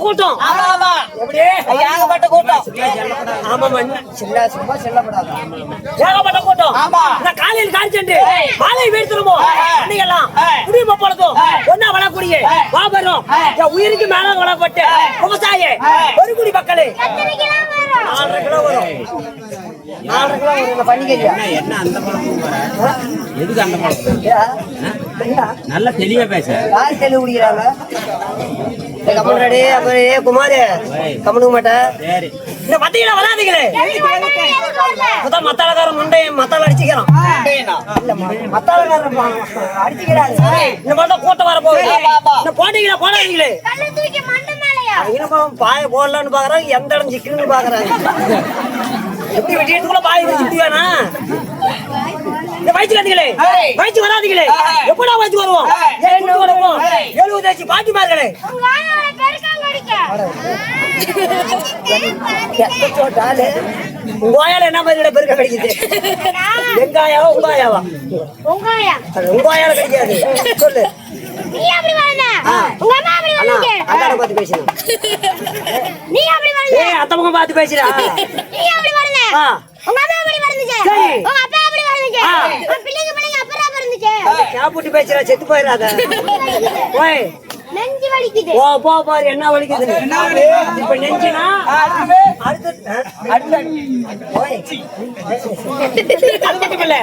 கூட்டம். எப்படி ஏகப்பட்ட கூட்டம். ஆமா சும்மா செல்லப்படாது. ஏகப்பட்ட கூட்டம். நான் காலையில் காய்ச்சண்டு மாலை வீழ்த்துருமோ அன்னைக்கெல்லாம் குடிமை பொழுதும் ஒன்னா வளக்கூடிய வாபரம் உயிருக்கு மேல வளப்பட்ட விவசாய ஒரு குடி மக்களே 4 கிலோ வரும். 4 கிலோ வரும். பண்ணிக்கலையா என்ன அந்த பழமும் எதுக்கு அந்த பழம் நல்லா தெளிவா பேச யார் தெளிவு குடிக்கிறாங்க கமல்ராடி அப்படியே குமாரு கமலுக்கு மாட்டேன் இந்த மத்தியில வராதுங்களே மத்தாளக்கார முண்டை மத்தால அடிச்சுக்கிறான் மத்தாளக்கார அடிச்சுக்கிறாரு இந்த மாதிரி கூட்டம் வர போகுது இந்த போட்டீங்களா போடாதீங்களே பாய போடலான்னு பாக்குறாங்க எந்த இடம் சிக்கணும்னு பாக்குறாங்க எப்படி வெட்டிட்டுக்குள்ள பாய வச்சுட்டு வேணா இந்த வயிற்று வந்தீங்களே வயிற்று வராதீங்களே எப்படா வயிற்று வருவோம் 70 பாட்டி மார்களே உங்காயால என்ன மாதிரி பெருக்க கிடைக்குது வெங்காயாவா உங்காயாவா உங்காயால கிடைக்காது சொல்லு பார்த்து பேசுறேன் அத்தமுகம் பார்த்து பேசுறா கேப்புட்டி பேசுறா செத்து போயிடாத நெஞ்சு வலிக்குது ஓ போ பாரு என்ன வலிக்குது இப்ப நெஞ்சினா அடுத்து அது மட்டும் இல்ல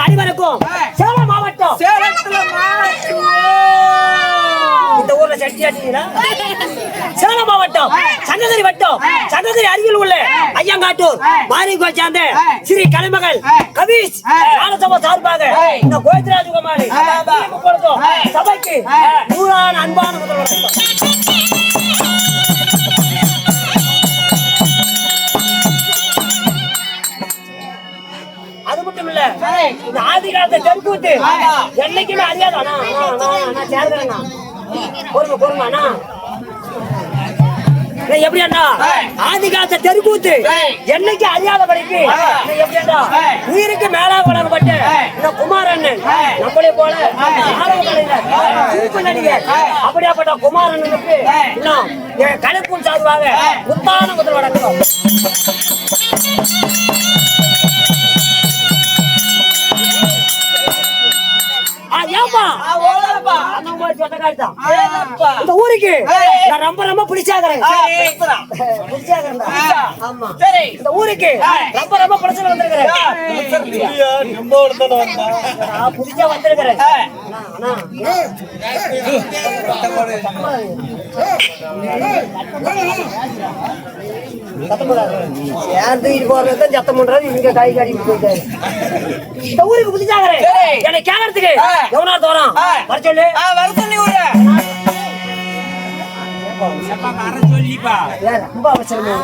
அடிவரக்கும் சேலம் மாவட்டம் இந்த ஊர்ல சட்டி ஆட்டிங்களா சேலம் மாவட்டம் சங்ககிரி வட்டம் சங்ககிரி அருகில் உள்ள ஐயங்காட்டூர் மாரிகோயில் சேர்ந்த ஸ்ரீ கலைமகள் கவிஷ் ஞானசபா சார்பாக இந்த கோவிந்தராஜகுமாரி சபைக்கு 100 அன்பான முதல்வர் அது மட்டும் இல்ல இந்த ஆதி காலத்தை தெருக்கூத்து என்னைக்குமே அறியாதானா சேர்ந்தேண்ணா பொறுமை எப்படியாண்டா ஆதி காலத்தை தெருக்கூத்து என்னைக்கு அறியாதபடிக்கு எப்படியாண்டா உயிருக்கு மேலாக வளரப்பட்டு இந்த குமாரண்ணன் நம்மளே போல நடிகர் அப்படியாப்பட்ட குமாரண்ணனுக்கு இன்னும் என் கலைப்பும் சார்பாக முத்தான முதல் வணக்கம் இந்த ஊருக்கு நான் ரொம்ப பிடிச்சாகிறேன் இந்த ஊருக்கு ரொம்ப பிரச்சனை வந்திருக்கிறேன் புடிச்சா வந்திருக்கிறேன் சத்தம் பண்றாரு இங்க காய் காடி போயிட்டாரு இந்த ஊருக்கு புதிச்சாகிறேன் என்னை கேட்கறதுக்கு எவனா தோறான் வர சொல்லு வர சொல்லி ரொம்ப அவசரமா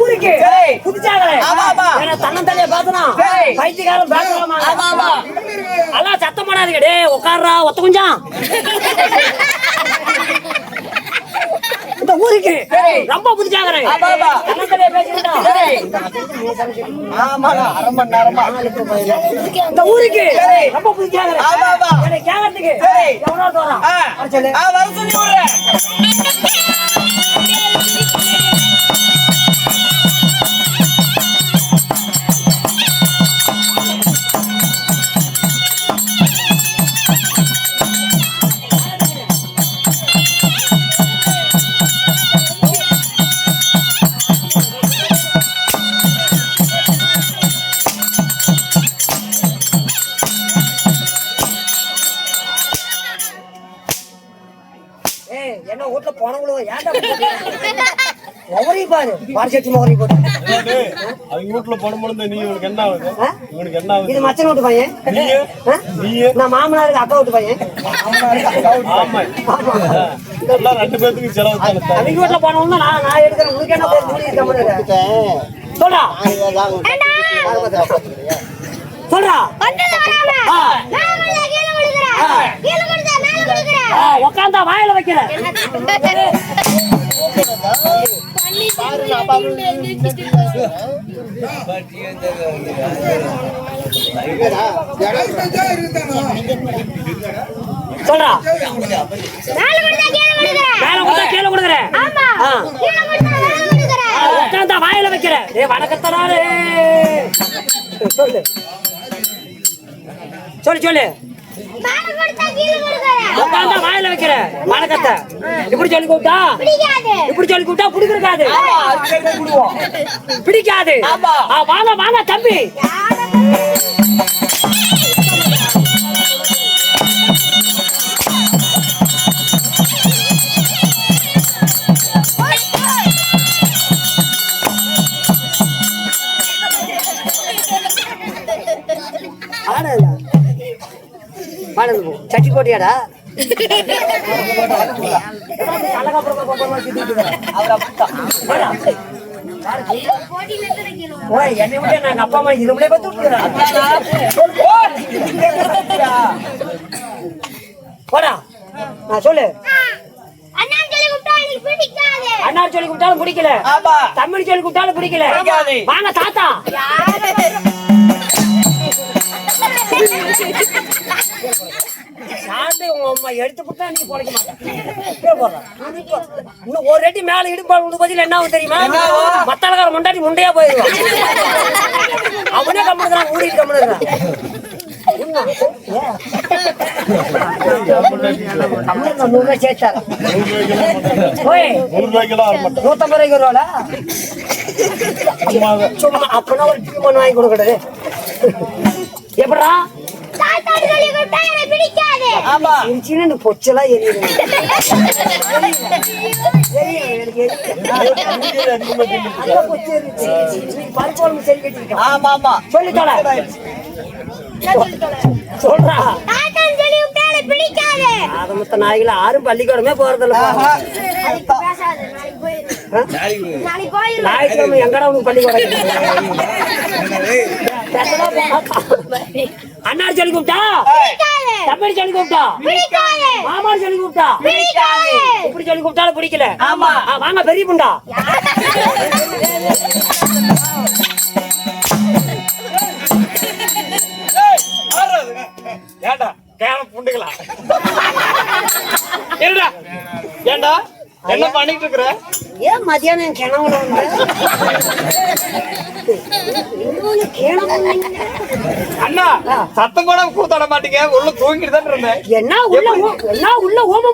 ஊருக்கு புதிச்சாகிறேன் தன்னந்தலைய பாத்தனா பைத்தியக்காரன் பேசலாமா எல்லாம் சத்தம் பண்ணாதீங்க டே உட்கார்றா ஒத்த கொஞ்சம் இந்த ஊருக்கு ரொம்ப புடிச்சாகிறேன் இந்த ஊருக்கு ரொம்ப புடிச்சாகிறேன் கேட்கறதுக்கு எவனோ தோறான் வர சொல்லி என்ன வீட்டுல போனவங்களும் ஏன்டா ஒவ்வொரையும் பாரு பாரிசட்டி மோகரி போட்டு அவங்க வீட்டுல போன நீ உனக்கு என்ன ஆகுது உனக்கு என்ன ஆகுது இது மச்சன் வீட்டு பையன் நான் மாமனாருக்கு அக்கா வீட்டு பையன் ரெண்டு பேருக்கு செலவு அவங்க வீட்டுல போனவங்க நான் எடுக்கிறேன் உனக்கு என்ன சொல்றா சொல்றா உக்காந்தா வாயில வைக்கிறேன் சொல்றா. மேல கொடுத்தா கீழே கொடுக்குறேன். உட்காந்தா வாயில வைக்கிறேன். வணக்கத்தனாரு சொல்லு சொல்லு சொல்லு. உட்காந்தா வாயில வைக்கிற வணக்கத்தை இப்படி சொல்லி கூப்பிட்டா இப்படி சொல்லி கூப்பிட்டா பிடிக்காது பிடிக்காது. வாங்க வாங்க தம்பி. சட்டி போட்டியாடா? என்னை விட நாங்க அப்பா அம்மா இருமலே பார்த்து போடா. சொல்லு. அண்ணா சொல்லி கூப்பிட்டாலும் பிடிக்கல, தமிழ் சொல்லி கூப்பிட்டாலும் பிடிக்கல. வாங்க தாத்தா. உங்க அம்மா எடுத்து கொடுத்தா நீ பொழைக்க மாட்டேன். இன்னும் ஒரு ரெட்டி மேல இடுப்பு பதில் என்ன ஆகும் தெரியுமா? மத்தாளக்கார முண்டாடி முண்டையா போயிருவான். அவனே கம்முடுறான், ஊடிட்டு கம்முடுறான். சேர்த்தாரு 150 ரூபாய் சும்மா. அப்பனா ஒரு டிஃபன் வாங்கி கொடுக்கறது எப்படா? பொச்சலா நாய்கள் யாரும் பள்ளிக்கூடமே போறதில்ல. ஞாயிற்றுக்கிழமை எங்கடா உனக்கு பள்ளிக்கூடம்? அண்ணா சொல்லி கூப்பிட்டா, தம்பி சொல்லி கூப்பிட்டா, மாமா சொல்லி கூப்பிட்டா, இப்படி சொல்லி கூப்பிட்டாலும் பிடிக்கல. வாங்க பெரிய புண்டா. ஏண்டா கேன புண்டுகளா? ஏண்டா ஏண்டா என்ன பண்ணிட்டு இருக்கிற? ஏன் மதியானம் கிணவுல அண்ணா சத்தம் கூட கூத்தாட மாட்டீங்க, உள்ள தூங்கிட்டு தான் இருந்தேன். என்ன உள்ள ஓம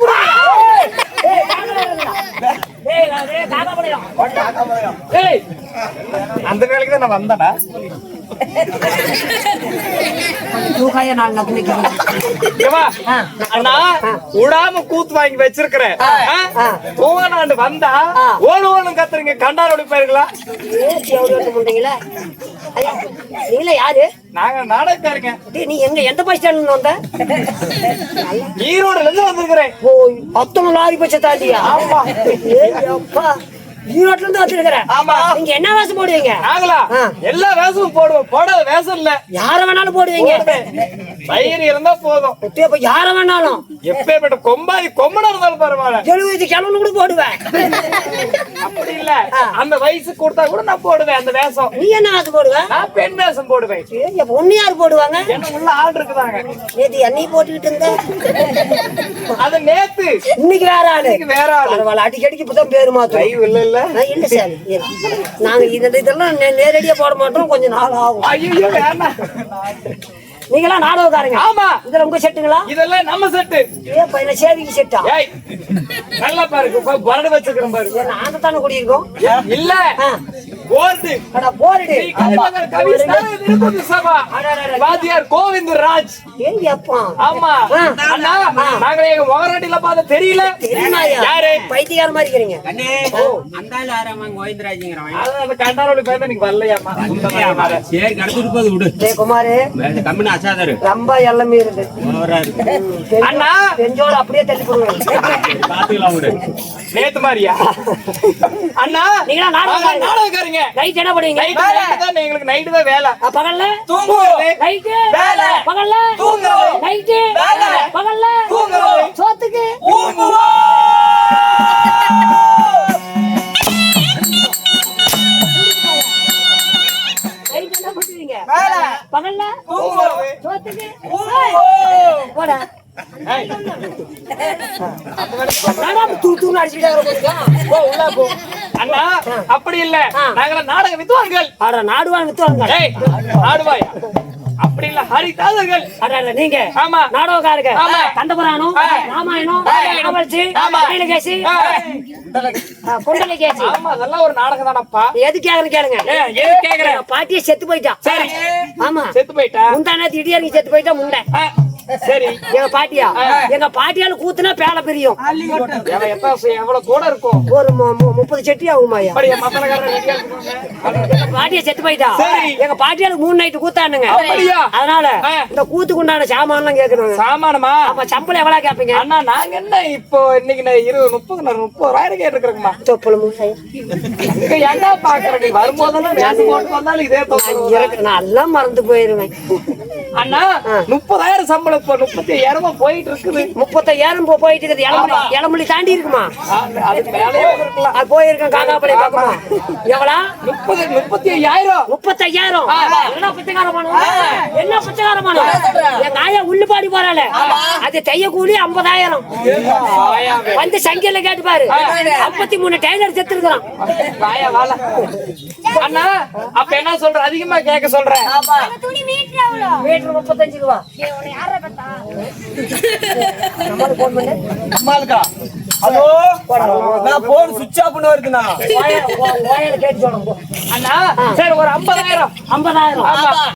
அந்த வேலைக்கு தான் நான் வந்தேனா? விடாம கூத்து வாங்கி வச்சிருக்கிறேன். தூங்கனாண்டு வந்தா ஓடு ஓடும் கத்துறீங்க. கண்டாரோட போயிருங்களா? நீங்களா யாரு? நாங்க நாடகக்காரங்க. நீ எங்க எந்த பஸ் ஸ்டாண்ட்ல வந்த? ஈரோடுல இருந்து வந்திருக்கிறேன். ஓ 19 லாரி பச்சை தாண்டியா? ஈரோட்ல இருந்து வச்சிருக்கிறேன். ஆமா. நீங்க என்ன வேஷம் போடுவீங்க? நாங்களா எல்லா வேஷமும் போடுவோம். போடாத வேஷம் இல்ல. யார வேணாலும் போடுவீங்க. பயிர் இருந்தா போதும். இப்ப யார வேணாலும் எப்பேற்பட்ட கொம்பாதி கொம்பனா இருந்தாலும் பரவாயில்ல. 70 கிழமை கூட போடுவேன். அப்படி இல்ல, அந்த வயசு கொடுத்தா கூட நான் போடுவேன் அந்த வேஷம். நீ என்ன வேஷம் போடுவேன்? நான் பெண் வேஷம் போடுவேன். பொண்ணு யாரு போடுவாங்க? என்ன உள்ள ஆள் இருக்குதாங்க. நேத்து என்னையும் போட்டுக்கிட்டு இருந்த. அது நேத்து. இன்னைக்கு வேற ஆளு. இன்னைக்கு வேற ஆளு. பரவாயில்ல, அடிக்கடிக்கு இப்பதான் பேரு மாத்தோம். இல்ல இல்ல இல்ல சார், நாங்க இதெல்லாம் நேரடியா போட மாட்டோம், கொஞ்சம் நாள் ஆகும். ஐயோ வேணாம். நீங்களா நாடகக்காரங்க? ஆமா. இதெல்லாம் உங்க செட்டுங்களா? இதெல்லாம் நம்ம செட்டு. ஏன் பையன சேவிக்கு செட்டா? ஏய் நல்லா பாருங்க, பரடு வச்சிருக்கேன் பாருங்க. நாங்க தானே குடி இருக்கோம். இல்ல போர்டு. அட போர்டு. கவிஸ்தான சபா. வாத்தியார் கோவிந்தராஜ். ஏய் அப்பா. ஆமா. அண்ணா நாங்க எங்க மகராட்டில பாத்த தெரியல. தெரியுமாயா? யாரு? பைத்தியக்கார மாதிரி இருக்கீங்க. அண்ணே அந்தால ஆறாம கோவிந்தராஜ்ங்கறவன். அந்த கண்டாரோட பேர் எனக்கு வரலையாமா. சரி கடத்துட்டு போது விடு. டேய் குமார், கம்பெனி அசாதரு. ரொம்ப எல்லாமே இருக்கு. ஓவரா இருக்கு. அண்ணா பெஞ்சோட அப்படியே தள்ளி போடுவாங்க. பாத்துக்கலாம் விடு. நேத்து மாதிரியா? அண்ணா நீங்களா நாடகக்காரங்க. நைட் என்ன பண்ணுவீங்க? எங்களுக்கு நைட்டு தான் வேலை. பகல்ல தூங்குறது. நைட்டு வேலை. பகல்ல தூங்குறது. நைட்டு வேலை. பகல்ல தூங்குறது. சோத்துக்கு ஊங்குவோம். நைட் என்ன பண்ணுவீங்க? வேலை. பகல்ல தூங்குறது. சோத்துக்கு ஊங்குவோம். போடா. ஏய், தூணு அடிச்சுக்கிட்டா போ, உள்ள போ. அண்ணா அப்படி இல்ல நாங்க நாடக வித்துவார்கள். அட நாடுவான் வித்துவாங்க. ஏய், ஆடுவாயா? அப்படி இல்ல ஹரிதாசர்கள். அட நீங்க ஆமா. நாடகக்காரங்க. ஆமா. கண்டபுராணம், ராமாயணம், மகாபாரதி, குண்டலகேசி, குண்டலகேசி. ஆமா, அதெல்லாம் ஒரு நாடகம் தானப்பா. எது கேக்குறேன் கேளுங்க. எது கேக்குறேன்? பாட்டியே செத்து போயிட்டா. சரி, ஆமா, செத்து போயிட்டா. முந்தானே திடீர்னு செத்து போயிட்டா முண்டை. சரி, எங்க பாட்டியா எங்க பாட்டியால கூத்துனா பேல பிரியும். எவ்வளவு கூட இருக்கும்? ஒரு 30 செட்டி ஆகுமாயா. அப்படியே மசாலக்காரர் ரெடியா இருக்காங்க. எங்க பாட்டியா செத்து போயிட்டா. சரி. எங்க பாட்டியாளுக்கு 3 நைட்டு கூத்தானுங்க. அப்படியா? அதனால இந்த கூத்துக்கு உண்டான சாமான்லாம் கேட்கணும். சாமானமா? அப்ப சம்பளம் எவ்வளவு கேப்பீங்க? அண்ணா நாங்க என்ன இப்போ இன்னைக்கு 30,000 கேட்டுருக்கிறோங்கம்மா. இங்க என்ன பாக்குறேன்? நீ வரும்போதெல்லாம் வேஷம் போட்டு வந்தாலும் இதே தொந்தரவு. நான் எல்லாம் மறந்து போயிருவேன். அண்ணா 30,000 சம்பளம் இப்போ 35,000 போயிட்டு இருக்குது. 35,000 போயிட்டு இருக்குது. இளமொழி தாண்டி இருக்குமா? அதுக்கு மேலேயே இருக்கலாம். அது போயிருக்கேன் காக்காப்பளை பக்கமா. எவ்வளவு? 35,000. 35,000. என்ன பிச்சைக்காரமானோ? என்ன பிச்சைக்காரமானோ? எங்க ஆயா உள்ளுபாடி போறாள, அது தைய கூலி 50,000. வந்து சங்கில கேட்டு பாரு. 53 டைலர் செத்து இருக்கிறான். வாயா வாழ. அண்ணா அப்ப என்ன சொல்ற? அதிகமா கேட்க சொல்றேன். மீட்டர் 35 ரூபா. நம்மளுக்கு போன் பண்ணு. அம்மாளுக்கா? ஹலோ, நான் போன் சுவிட்ச் ஆஃப் பண்ண வருதுண்ணா. ஓயல கேட்டு சொல்றேன். அண்ணா சரி, ஒரு 50,000. 50,000. ஆமா.